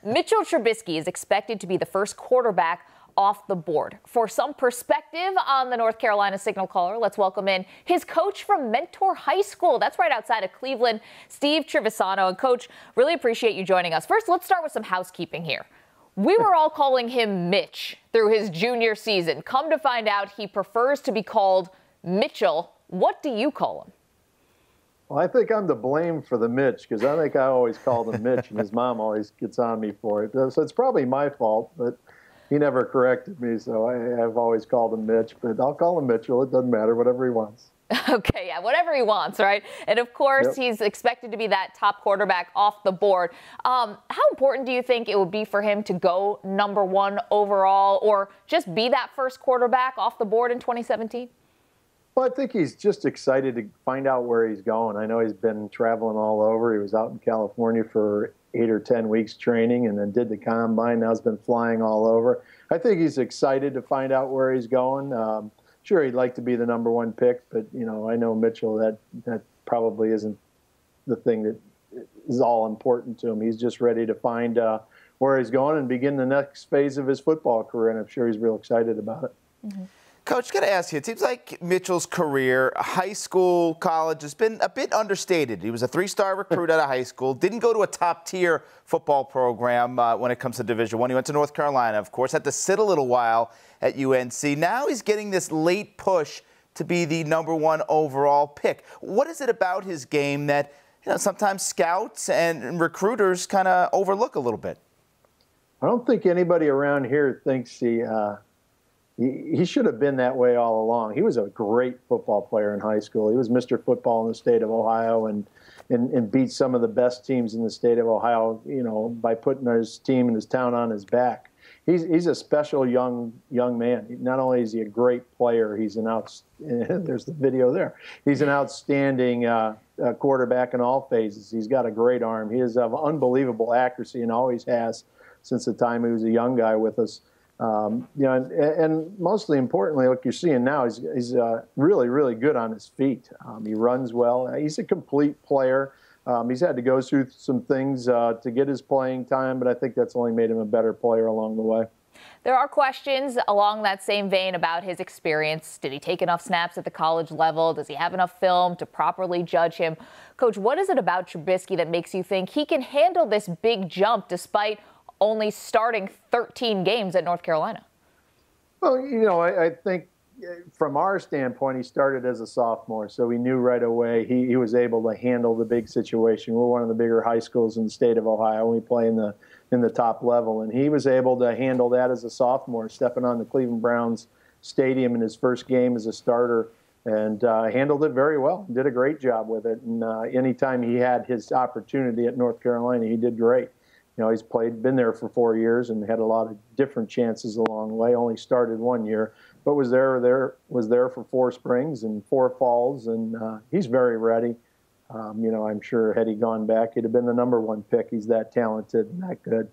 Mitchell Trubisky is expected to be the first quarterback off the board. For some perspective on the North Carolina signal caller, let's welcome in his coach from Mentor High School. That's right outside of Cleveland, Steve Trivisonno. And Coach, really appreciate you joining us. First, let's start with some housekeeping here. We were all calling him Mitch through his junior season. Come to find out, he prefers to be called Mitchell. What do you call him? Well, I think I'm to blame for the Mitch, because I think I always called him Mitch, and his mom always gets on me for it. So it's probably my fault, but he never corrected me, so I've always called him Mitch. But I'll call him Mitchell. It doesn't matter, whatever he wants. Okay, yeah, whatever he wants, right? And of course, He's expected to be that top quarterback off the board. How important do you think it would be for him to go #1 overall, or just be that first quarterback off the board in 2017? Well, I think he's just excited to find out where he's going. I know he's been traveling all over. He was out in California for 8 or 10 weeks training and then did the combine. Now he's been flying all over. I think he's excited to find out where he's going. Sure, he'd like to be the #1 pick, but, you know, I know Mitchell, that probably isn't the thing that is all important to him. He's just ready to find where he's going and begin the next phase of his football career, and I'm sure he's real excited about it. Mm-hmm. Coach, got to ask you, it seems like Mitchell's career, high school, college, has been a bit understated. He was a 3-star recruit out of high school, didn't go to a top-tier football program when it comes to Division I. He went to North Carolina, of course, had to sit a little while at UNC. Now he's getting this late push to be the #1 overall pick. What is it about his game that, you know, sometimes scouts and recruiters kind of overlook a little bit? I don't think anybody around here thinks he should have been that way all along. He was a great football player in high school. He was Mr. Football in the state of Ohio and beat some of the best teams in the state of Ohio, you know, by putting his team and his town on his back. He's a special young man. Not only is he a great player, he's there's the video there. He's an outstanding quarterback in all phases. He's got a great arm. He is of unbelievable accuracy and always has since the time he was a young guy with us. You know, and mostly importantly, like you're seeing now, he's really, really good on his feet. He runs well. He's a complete player. He's had to go through some things to get his playing time, but I think that's only made him a better player along the way. There are questions along that same vein about his experience. Did he take enough snaps at the college level? Does he have enough film to properly judge him? Coach, what is it about Trubisky that makes you think he can handle this big jump despite only starting 13 games at North Carolina? Well, you know, I think from our standpoint, he started as a sophomore, so we knew right away he was able to handle the big situation. We're one of the bigger high schools in the state of Ohio. We play in the top level, and he was able to handle that as a sophomore, stepping on the Cleveland Browns stadium in his first game as a starter, and handled it very well. Did a great job with it, and anytime he had his opportunity at North Carolina, he did great. You know, he's been there for 4 years and had a lot of different chances along the way. Only started 1 year, but was there for 4 springs and 4 falls, and he's very ready. You know, I'm sure had he gone back, he'd have been the #1 pick. He's that talented and that good.